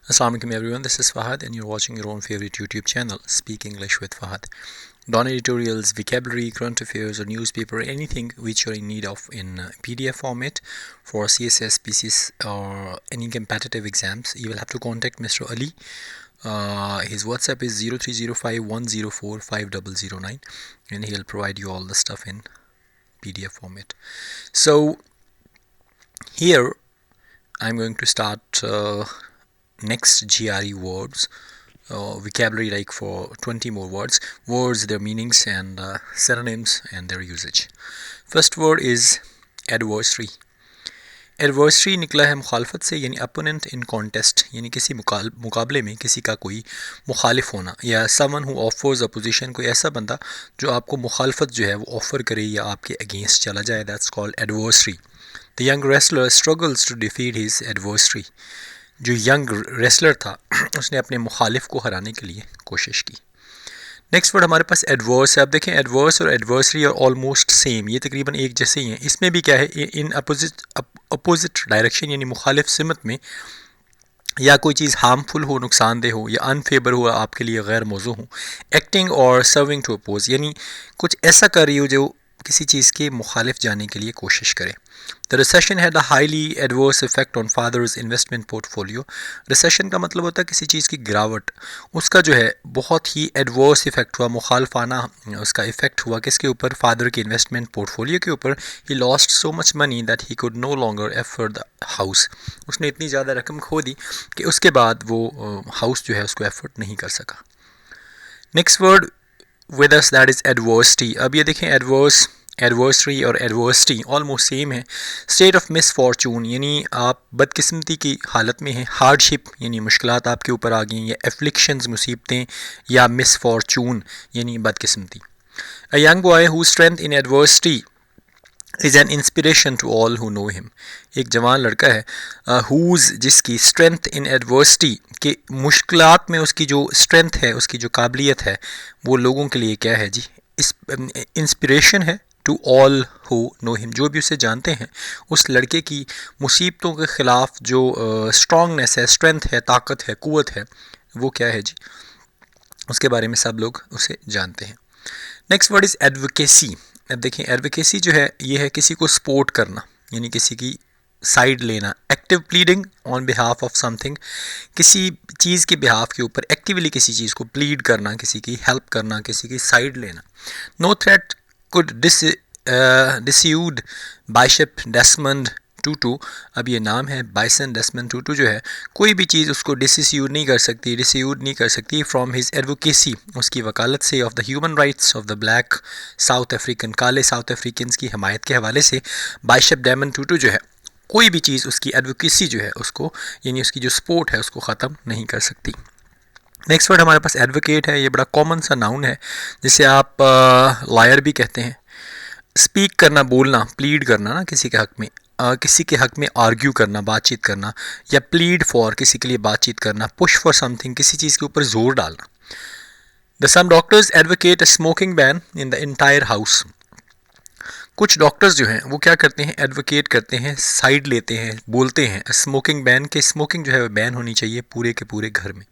Assalamualaikum everyone, this is Fahad and you're watching your own favorite YouTube channel, Speak English with Fahad. Non-editorials, vocabulary, current affairs or newspaper, anything which you're in need of in PDF format for CSS, PCS or any competitive exams, you will have to contact Mr. Ali. His WhatsApp is 0305104509 and he'll provide you all the stuff in PDF format. So here I'm going to start next GRE words, vocabulary like for 20 more words, their meanings and synonyms and their usage. First word is adversary. Adversary निकला है मुखालफत से, यानी opponent इन contest, यानी किसी मुकाबले में किसी का कोई मुखालिफ होना, या समवन हु ऑफर्स अपोजिशन, कोई ऐसा बंदा जो आपको मुखालफत जो है वो ऑफ़र करे या आपके अगेंस्ट चला जाए, that's called adversary. The young wrestler struggles to defeat his adversary. जो यंग रेसलर था उसने अपने मुखालिफ को हराने के लिए कोशिश की. नेक्स्ट वर्ड हमारे पास एडवर्स है. आप देखें एडवर्स और एडवर्सरी और ऑलमोस्ट सेम, ये तकरीबन एक जैसे ही हैं. इसमें भी क्या है, इन अपोजिट डायरेक्शन यानी मुखालिफ सिमत में, या कोई चीज़ हार्मफुल हो, नुकसानदेह हो, या अनफेवर हो, आपके लिए गैर मौजू हो. एक्टिंग और सर्विंग टू अपोज, यानी कुछ ऐसा कर रही हो जो किसी चीज़ के मुखालिफ जाने के लिए कोशिश करे. The recession had a highly adverse effect on fathers investment portfolio. Recession का मतलब होता है किसी चीज़ की गिरावट, उसका जो है बहुत ही एडवर्स इफेक्ट हुआ, मुखालफाना उसका इफेक्ट हुआ किसके ऊपर, फादर के इन्वेस्टमेंट पोर्टफोलियो के ऊपर. He lost so much money that he could no longer afford the house. उसने इतनी ज़्यादा रकम खो दी कि उसके बाद वो हाउस जो है उसको एफर्ट नहीं कर सका. Next word with us that is adversity. अब ये देखें एडवर्सरी और एडवर्सिटी ऑलमोस्ट सेम है. स्टेट ऑफ मिसफॉर्चून, यानी आप बदकिस्मती की हालत में हैं. हार्डशिप यानी मुश्किलात आपके ऊपर आ गई, या एफ्लिक्शंस मुसीबतें, या मिसफॉर्चून यानी बदकिस्मती. A young boy who strength in adversity is an inspiration to all who know him. एक जवान लड़का है हुज़ जिसकी स्ट्रेंथ इन एडवर्सिटी के मुश्किलात में उसकी जो स्ट्रेंथ है, उसकी जो काबिलियत है, वो लोगों के लिए क्या है जी, इस इंस्पिरेशन है to all who know him, जो भी उसे जानते हैं. उस लड़के की मुसीबतों के ख़िलाफ़ जो स्ट्रॉन्गनेस है, स्ट्रेंथ है, ताकत है, क़ुव्वत है, वो क्या है जी, उसके बारे में सब लोग उसे जानते हैं. Next word is advocacy. अब देखें एडवोकेसी जो है ये है किसी को सपोर्ट करना, यानी किसी की साइड लेना. Active pleading on behalf of something, किसी चीज़ के बिहाफ के ऊपर एक्टिवली किसी चीज़ को प्लीड करना, किसी की हेल्प करना, किसी की साइड लेना. No threat could dissuade bishop Desmond Tutu. अब ये नाम है बाइसन डेस्मंड टूटू, जो है कोई भी चीज़ उसको डिस्यूड नहीं कर सकती फ्रॉम हिज एडवोकेसी, उसकी वकालत से, of the human rights of the black south African, काले साउथ अफ्रीकन की हमायत के हवाले से बाइशप डेस्मंड टूटू जो है कोई भी चीज़ उसकी एडवोकेसी जो है उसको, यानी उसकी जो सपोर्ट है उसको ख़त्म नहीं कर सकती. नेक्स्ट वर्ड हमारे पास एडवोकेट है. ये बड़ा कॉमन सा नाउन है जिसे आप लायर भी कहते हैं. स्पीक करना, बोलना, प्लीड करना ना किसी के हक़ में, किसी के हक़ में आर्ग्यू करना, बातचीत करना, या प्लीड फॉर किसी के लिए बातचीत करना. पुश फॉर समथिंग, किसी चीज़ के ऊपर जोर डालना. The some doctors advocate a smoking ban in the entire house. कुछ डॉक्टर्स जो हैं वो क्या करते हैं, एडवोकेट करते हैं, साइड लेते हैं, बोलते हैं स्मोकिंग बैन के, स्मोकिंग जो है बैन होनी चाहिए पूरे के पूरे घर में.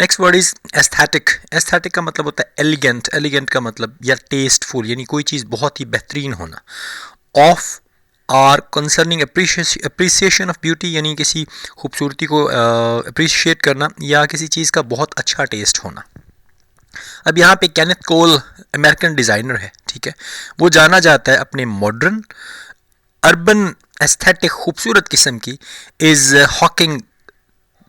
Next word is aesthetic. Aesthetic का मतलब होता है एलिगेंट. एलिगेंट का मतलब या टेस्टफुल, यानी कोई चीज़ बहुत ही बेहतरीन होना. Of or concerning appreciation of beauty, यानी किसी खूबसूरती को अप्रिशिएट करना, या किसी चीज़ का बहुत अच्छा टेस्ट होना. अब यहाँ पे केनेथ कोल अमेरिकन डिज़ाइनर है, ठीक है, वो जाना जाता है अपने मॉडर्न अर्बन एस्थेटिक खूबसूरत किस्म की इज़ हॉकिंग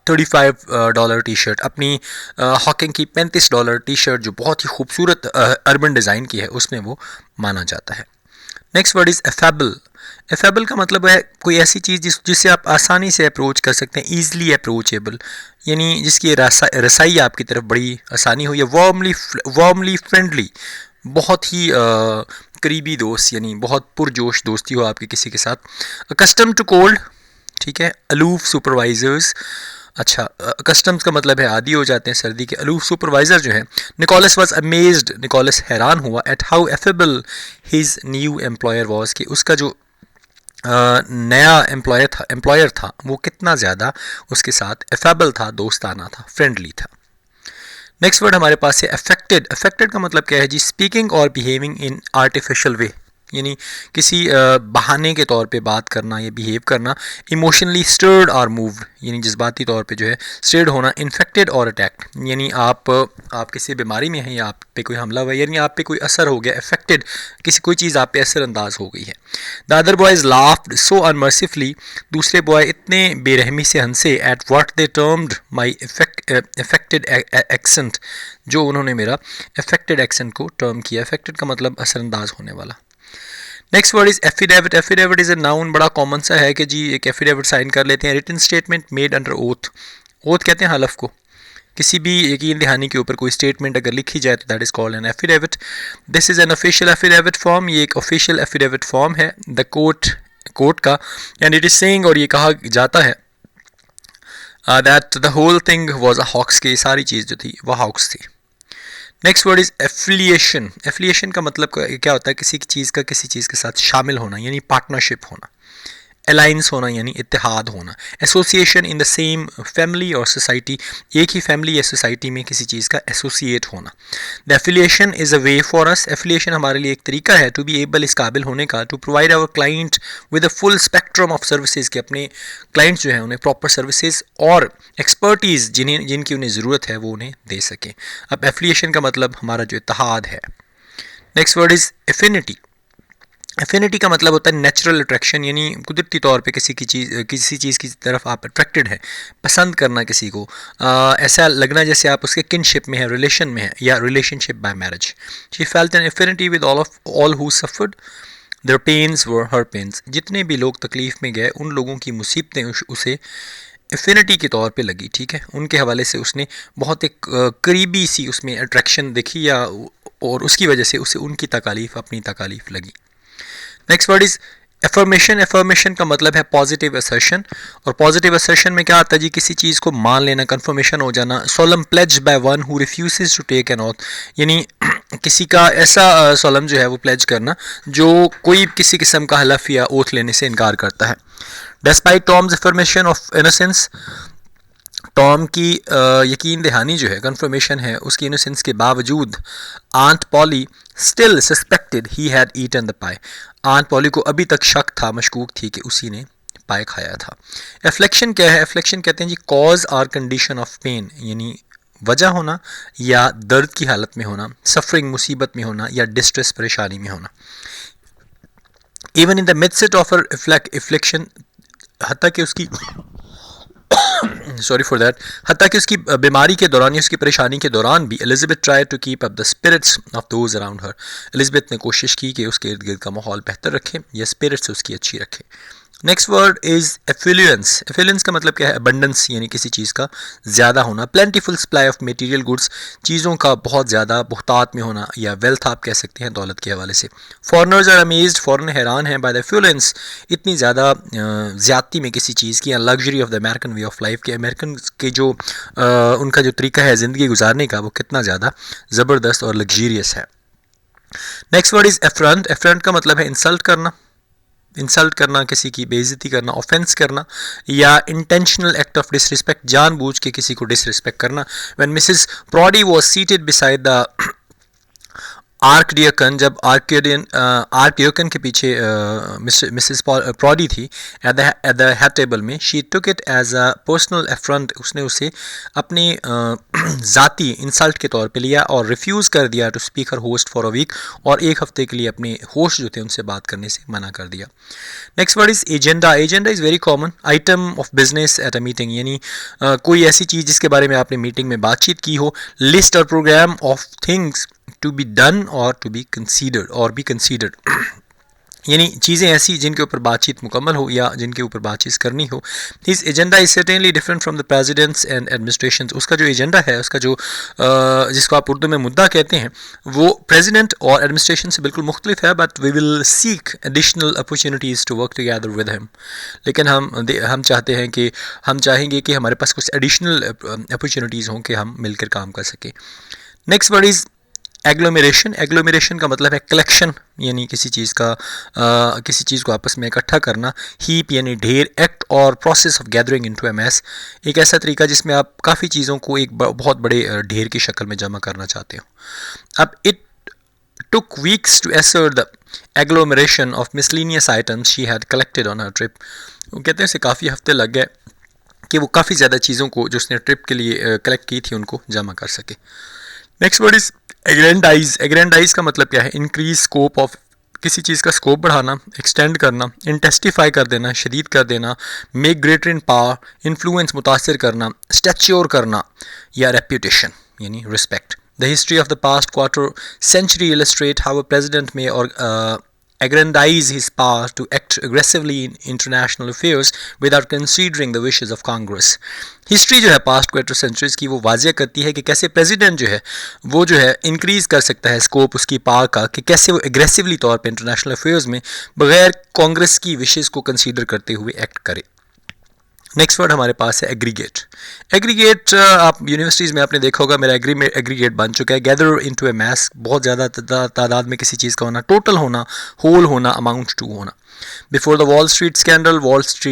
$35 टी शर्ट. अपनी हॉकिंग की $35 टी शर्ट जो बहुत ही खूबसूरत अर्बन डिज़ाइन की है उसमें वो माना जाता है. Next word is affable. Affable का मतलब है कोई ऐसी चीज़ जिससे आप आसानी से अप्रोच कर सकते हैं, ईज़िली अप्रोचेबल, यानी जिसकी रसाई आपकी तरफ बड़ी आसानी हो, या वार्मली फ्रेंडली, बहुत ही करीबी दोस्त, यानी बहुत पुरजोश दोस्ती हो आपकी किसी के साथ. अकस्टम टू कोल्ड, ठीक है, अलूफ सुपरवाइजर्स. अच्छा, कस्टम्स का मतलब है आदी हो जाते हैं सर्दी के. अलूफ सुपरवाइज़र जो है. निकोलस वाज अमेज्ड, निकोलस हैरान हुआ, at how affable his new employer was, कि उसका जो नया एम्प्लॉयर था वो कितना ज़्यादा उसके साथ एफेबल था, दोस्ताना था, फ्रेंडली था। नेक्स्ट वर्ड हमारे पास है अफेक्टेड। अफेक्टेड का मतलब क्या है जी? स्पीकिंग और बिहेविंग इन आर्टिफिशियल वे, यानी किसी बहाने के तौर पे बात करना या बिहेव करना। इमोशनली स्टर्ड और मूव्ड, यानी जज्बाती तौर पे जो है स्टर्ड होना। इन्फेक्टेड और अटैक्ड, यानी आप किसी बीमारी में हैं या आप पे कोई हमला हुआ, यानी आप पे कोई असर हो गया। अफेक्टेड, किसी कोई चीज़ आप पे असरअंदाज हो गई है। The other boys laughed so unmercifully, दूसरे बॉय इतने बेरहमी से हंसे। At what they termed my affected accent, जो उन्होंने मेरा अफेक्टेड एक्सेंट को टर्म किया। अफेक्टेड का मतलब असरअंदाज होने वाला। Next word is affidavit. Affidavit is a noun, बड़ा कॉमन सा है कि जी एक एफिडेविट साइन कर लेते हैं। Written statement made under oath. Oath कहते हैं हलफ को। किसी भी यकीन दहानी के ऊपर कोई स्टेटमेंट अगर लिखी जाए तो that is called an affidavit. This is an official affidavit form, ये एक ऑफिशियल एफिडेविट फॉर्म है द कोर्ट का। एंड इट इज सेइंग, और ये कहा जाता है that the whole thing was a hoax, की सारी चीज़ जो थी वह हॉक्स थी। Next word is affiliation. Affiliation का मतलब क्या होता है? किसी चीज़ का किसी चीज़ के साथ शामिल होना, यानी पार्टनरशिप होना। अलाइंस होना यानी इत्तेहाद होना। Association in the same family और सोसाइटी, एक ही फैमिली या सोसाइटी में किसी चीज़ का एसोसिएट होना। The affiliation is a way for us, affiliation हमारे लिए एक तरीका है टू बी एबल, इस काबिल होने का, to provide our client with a full spectrum of services, के अपने क्लाइंट्स जो है उन्हें प्रॉपर सर्विसेज और एक्सपर्टीज़ जिनकी उन्हें ज़रूरत है वो उन्हें दे सकें। अब एफिलिएशन का मतलब हमारा जो इत्तेहाद है। Next word is affinity. Affinity का मतलब होता है नेचुरल अट्रैक्शन, यानी कुदरती तौर पे किसी चीज़ की तरफ आप अट्रैक्टेड हैं, पसंद करना किसी को, ऐसा लगना जैसे आप उसके किनशिप में है, रिलेशन में है, या relationship by marriage. She felt an affinity with all who suffered their pains were her pains, जितने भी लोग तकलीफ़ में गए उन लोगों की मुसीबतें उसे एफिनिटी के तौर पे लगी। ठीक है, उनके हवाले से उसने बहुत एक करीबी सी उसमें अट्रैक्शन देखी, या और उसकी वजह से उसे उनकी तकालीफ अपनी तकालीफ लगी। Next word is affirmation. Affirmation का मतलब है पॉजिटिव असर्शन, और पॉजिटिव असर्शन में क्या आता है जी? किसी चीज़ को मान लेना, कन्फर्मेशन हो जाना। Solemn pledge by one who refuses to take an oath, यानी किसी का ऐसा सोलम जो है वो प्लेज करना जो कोई किसी किस्म का हलफ या ओथ लेने से इनकार करता है। Despite Tom's affirmation of innocence, Tom की यकीन दहानी जो है, कन्फर्मेशन है उसकी इनोसेंस के बावजूद, Aunt Polly still suspected he had eaten the pie, Aunt Polly को अभी तक शक था, मशकूक थी कि उसी ने पाए खाया था। एफ्लेक्शन क्या है? एफ्लेक्शन कहते हैं जी कॉज और कंडीशन ऑफ पेन, यानी वजह होना या दर्द की हालत में होना, सफरिंग मुसीबत में होना, या डिस्ट्रेस परेशानी में होना। Even in the midst of affliction, हत्ता कि उसकी सॉरी फॉर दैट, हत्ता कि उसकी बीमारी के दौरान या उसकी परेशानी के दौरान भी Elizabeth try to keep up the spirits of those around her, Elizabeth ने कोशिश की कि उसके इर्द गिर्द का माहौल बेहतर रखे या स्पिरिट्स उसकी अच्छी रखे। Next word is affluence. Affluence का मतलब क्या है? अबंडेंस, यानी किसी चीज़ का ज़्यादा होना। Plentiful supply of material goods, चीज़ों का बहुत ज़्यादा बहुतात में होना, या वेल्थ आप कह सकते हैं दौलत के हवाले से। फॉरनर्स आर अमेज्ड, फॉरन हैरान हैं बाय द एफिलुएंस, इतनी ज़्यादा ज़्यादती में किसी चीज़ की, या luxury of the American way of life, के अमेरिकन के जो उनका जो तरीका है ज़िंदगी गुजारने का वो कितना ज़्यादा ज़बरदस्त और लग्जरियस है। Next word is affront. Affront का मतलब है इंसल्ट करना, इंसल्ट करना, किसी की बेइज्जती करना, ऑफेंस करना, या इंटेंशनल एक्ट ऑफ डिसरिस्पेक्ट, जानबूझ के किसी को डिसरिस्पेक्ट करना। When Mrs Proudie was seated beside the archdeacon, जब आर्कडियकन के पीछे मिसेस प्रॉडी थी एट द हेड टेबल में, she took it as a personal affront, उसने उसे अपने ज़ाती इंसल्ट के तौर पे लिया और रिफ्यूज़ कर दिया to speak her host for a week, और एक हफ्ते के लिए अपने होस्ट जो थे उनसे बात करने से मना कर दिया। Next word is agenda. Agenda is very common, item of business at a meeting, यानी कोई ऐसी चीज़ जिसके बारे में आपने मीटिंग में बातचीत की हो। लिस्ट और programme of things to be done और टू बी कंसीडर्ड, यानी चीज़ें ऐसी जिनके ऊपर बातचीत मुकम्मल हो या जिनके ऊपर बातचीत करनी हो। His agenda is certainly different from the president's and administration, उसका जो एजेंडा है, उसका जो जिसको आप उर्दू में मुद्दा कहते हैं, वो प्रेसिडेंट और एडमिनिस्ट्रेशन से बिल्कुल मुख्तलिफ है। But we will seek additional opportunities to work together with him, लेकिन हम चाहते हैं कि हम चाहेंगे कि हमारे पास कुछ एडिशनल अपॉर्चुनिटीज़ हों कि हम मिलकर काम कर सकें। Next word is agglomeration, agglomeration का मतलब है कलेक्शन, यानी किसी चीज़ को आपस में इकट्ठा करना। हीप यानी ढेर। एक्ट और process of gathering into a mass, एक ऐसा तरीका जिसमें आप काफ़ी चीज़ों को एक बहुत बड़े ढेर की शक्ल में जमा करना चाहते हो। अब it took weeks to assert the agglomeration of miscellaneous items she had collected on her trip. वो कहते हैं उसे काफ़ी हफ्ते लग गए कि वो काफ़ी ज़्यादा चीज़ों को जो उसने ट्रिप के लिए कलेक्ट की थी उनको जमा कर सके। Next word is aggrandise. Aggrandise का मतलब क्या है? इंक्रीज स्कोप ऑफ, किसी चीज़ का स्कोप बढ़ाना, एक्सटेंड करना, इंटेस्टिफाई कर देना, शदीद कर देना, मेक ग्रेटर इन पावर, इन्फ्लुएंस मुतासर करना, स्टैच्योर करना, या रेप्यूटेशन यानी respect. The history of the past quarter century illustrate how a president may aggrandize his power to act aggressively in international affairs without considering the wishes of Congress. History जो है past quarter centuries की वो वाजिया करती है कि कैसे president जो है वो जो है इंक्रीज़ कर सकता है स्कोप उसकी पावर का, कि कैसे वो एग्रेसिवली तौर पे इंटरनेशनल अफेयर्स में बगैर कांग्रेस की विशेज़ को कंसीडर करते हुए एक्ट करे। नेक्स्ट वर्ड हमारे पास है एग्रीगेट। एग्रीगेट आप यूनिवर्सिटीज़ में आपने देखा होगा, मेरा एग्रीगेट बन चुका है। गैदर इनटू ए मैस, बहुत ज़्यादा तादाद में किसी चीज़ का होना, टोटल होना, होल होना, अमाउंट टू होना। Before the Wall Street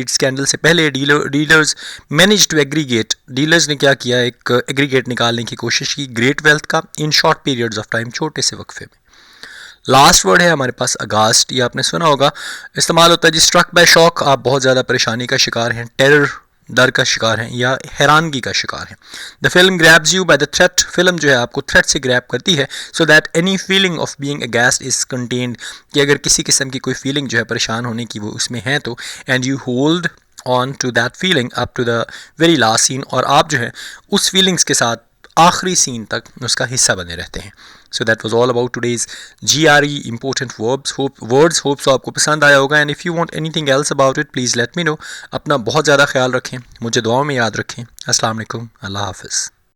scandal से पहले dealers manage to aggregate, dealers ने क्या किया, एक एग्रीगेट निकालने की कोशिश की ग्रेट वेल्थ का in short periods of time, छोटे से वक्फे में। लास्ट वर्ड है हमारे पास अगास्ट, ये आपने सुना होगा, इस्तेमाल होता है जी स्ट्रक बाय शॉक, आप बहुत ज़्यादा परेशानी का शिकार हैं, टेरर डर का शिकार हैं, या हैरानगी का शिकार हैं। The film grabs you by the throat, film जो है आपको थ्रेट से ग्रैब करती है, so that any feeling of being aghast is contained, कि अगर किसी किस्म की कोई फीलिंग जो है परेशान होने की वो उसमें है तो, and you hold on to that feeling up to the very last scene, और आप जो है उस फीलिंग्स के साथ आखिरी सीन तक उसका हिस्सा बने रहते हैं। So that was all about today's GRE important words. Hope so आपको पसंद आया होगा, and if you want anything else about it please let me know. अपना बहुत ज़्यादा ख्याल रखें, मुझे दुआओं में याद रखें। अस्सलाम वालेकुम, अल्लाह हाफ़िज़।